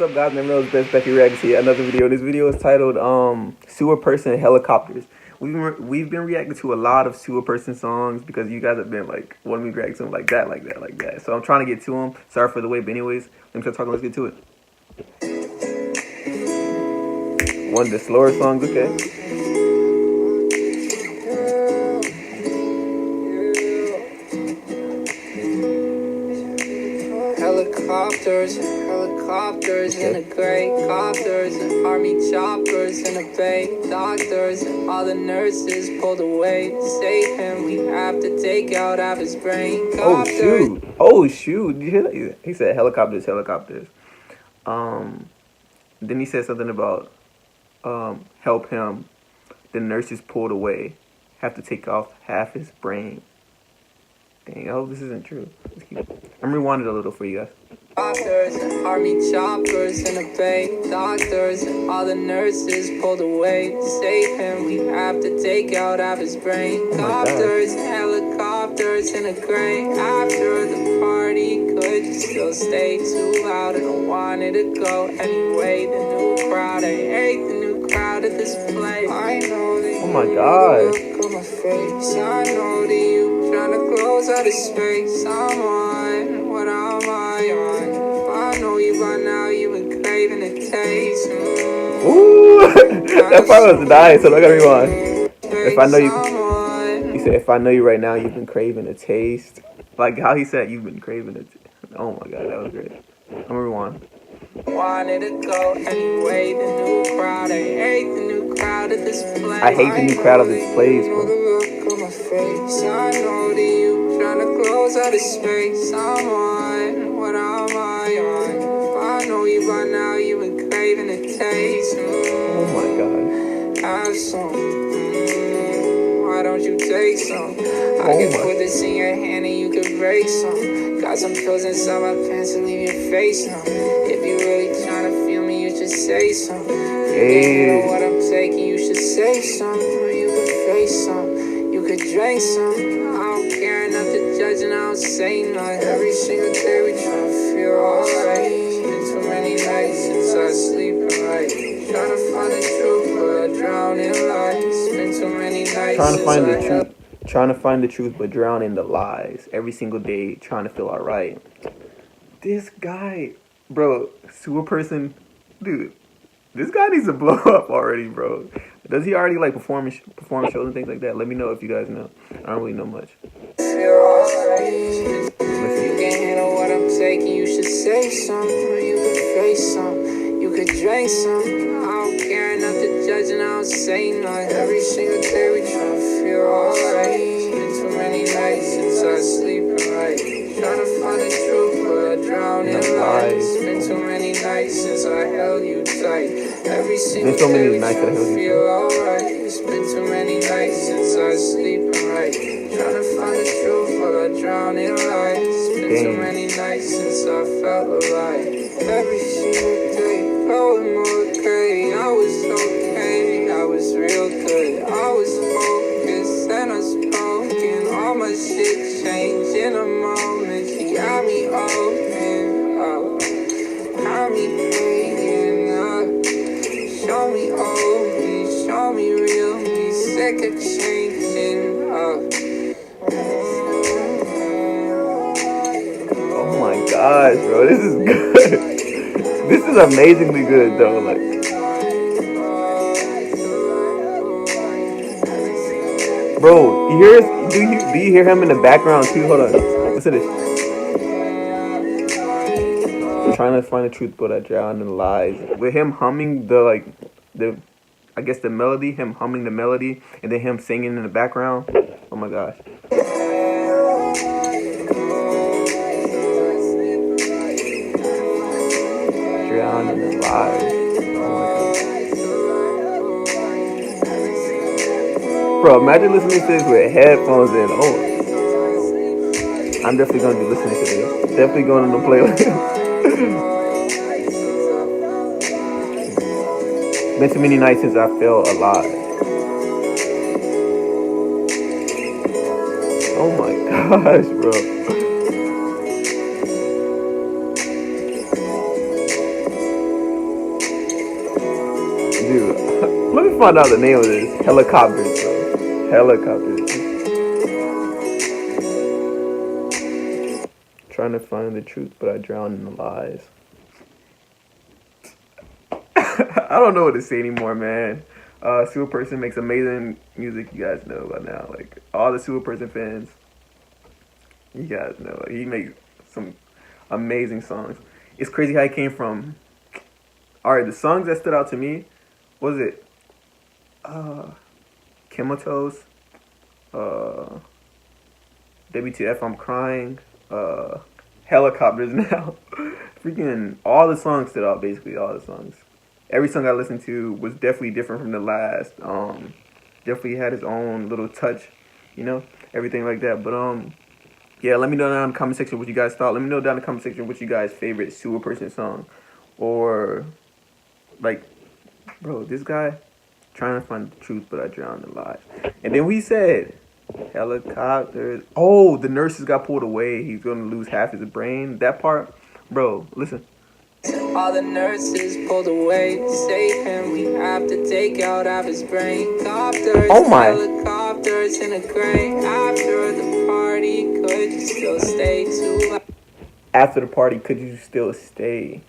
up, guys? Never knows best Becky reacts here. Another video. This video is titled Sewerperson Helicopters. We've been reacting to a lot of Sewerperson songs because you guys have been like wanting me to react to them like that, like that, like that. So I'm trying to get to them. Sorry for the wait, but anyways, let me start talking. Let's get to it. One of the slower songs, okay. Helicopters, helicopters in the gray copters, and army choppers in the bay, doctors, and all the nurses pulled away to save him. We have to take out of his brain. Oh shoot! Oh shoot! Did you hear that? He said helicopters, helicopters. Then he said something about help him. The nurses pulled away. Have to take off half his brain. Dang, I hope this isn't true. I'm rewinding a little for you guys. Doctors and army choppers in the bay, doctors and all the nurses pulled away to save him. We have to take out of his brain. Copters and helicopters in the gray. After the party, could you still stay too loud? And I wanted to go anyway. The new crowd, I hate the new crowd at this place. I know that oh my God. Look on my face. I know that you trying to close out of space. I'm on. What am I on? If I know you by now, you've been craving a taste. Ooh, that part was nice. So I gotta rewind. If I know you, he said, if I know you right now, you've been craving a taste. Like how he said, you've been craving it. Oh my God, that was great. I'm gonna rewind. Wanted to go anyway. The new crowd, I hate the new crowd at this place. I hate the new crowd of this place, bro. The look on my face. I know that you trying to close out of space. I'm on. What am I on? If I know you by now, you've been craving a taste. Oh my God. Have some. Why don't you take some? I can put this in your hand and you can break some. Got some pills inside my pants and leave your face numb. If you really trying to feel me, you should say something. You know what I'm taking, you should say something. Or you could face some, you could drink some. I don't care enough to judge and I don't say nothing. Every single day we try to feel alright. Been too many nights since I sleep right. Trying to find the truth, but I drown in lies. Been too many nights trying to find the truth. Trying to find the truth, but drown in the lies. Every single day, trying to feel alright. This guy, bro, Sewerperson, dude. This guy needs to blow up already, bro. Does he already like perform shows and things like that? Let me know if you guys know. I don't really know much. You can't handle what I'm taking, you should say something. Or you could face some, you could drink some. I don't care enough to judge and I don't say nothing. Every single day we try to feel alright. Been too many nights since I sleep right. Trying to find the truth, but I drown in lies. Been too many nights since I held you tight. Every single day we try to feel alright. It's been too many nights since I sleep right. Trying to find the truth, but I drown in lies. It's been too many nights since I felt alive. Every single day, going okay. I was okay, I was real good. I was focused and unspoken. All my shit changed in a moment. She got me open up, got me hanging up. Show me old me, show me real me. Sick of changing up. Oh my gosh, bro, this is good. This is amazingly good, though. Like, bro, do you hear him in the background too? Hold on, listen to this. I'm trying to find the truth, but I drown in lies. With him humming I guess the melody, him humming the melody, and then him singing in the background. Oh my gosh. Drown in the lies. Bro, imagine listening to this with headphones in. Oh, I'm definitely gonna be listening to this. Definitely going on the playlist. Been too many nights since I felt alive. Oh my gosh, bro. me find out the name of this. Helicopters, bro. Helicopters. Trying to find the truth, but I drown in the lies. I don't know what to say anymore, man. Sewerperson makes amazing music. You guys know by now. Like all the Sewerperson fans, you guys know he makes some amazing songs. It's crazy how he came from. All right, the songs that stood out to me was it Comatose, WTF I'm Crying, Helicopters Now. Freaking all the songs stood out, basically all the songs. Every song I listened to was definitely different from the last. Definitely had his own little touch, you know, everything like that. But yeah, let me know down in the comment section what you guys thought. Let me know down in the comment section what you guys' favorite Sewerperson song, or like, bro, this guy trying to find the truth, but I drowned in lies. And then we said helicopters. Oh, the nurses got pulled away. He's gonna lose half his brain. That part, bro. Listen. All the nurses pulled away to save him. We have to take out half his brain. Copters, oh my. Helicopters in a crane. After the party, could you still stay too? After the party, could you still stay?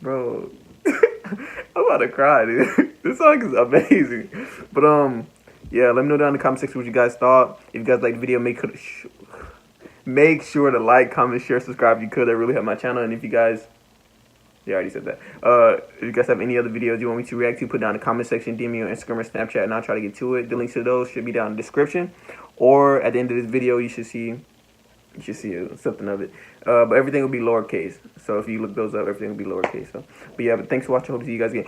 Bro, I'm about to cry, dude. This song is amazing. But yeah, let me know down in the comment section what you guys thought. If you guys like the video, make sure to like, comment, share, subscribe if you could. That really help my channel. And if you guys, yeah, I already said that. If you guys have any other videos you want me to react to, put down in the comment section, DM me on Instagram or Snapchat, and I'll try to get to it. The links to those should be down in the description, or at the end of this video, you should see something of it. But everything will be lowercase. So if you look those up, everything will be lowercase. So, but yeah, but thanks for watching. Hope to see you guys again.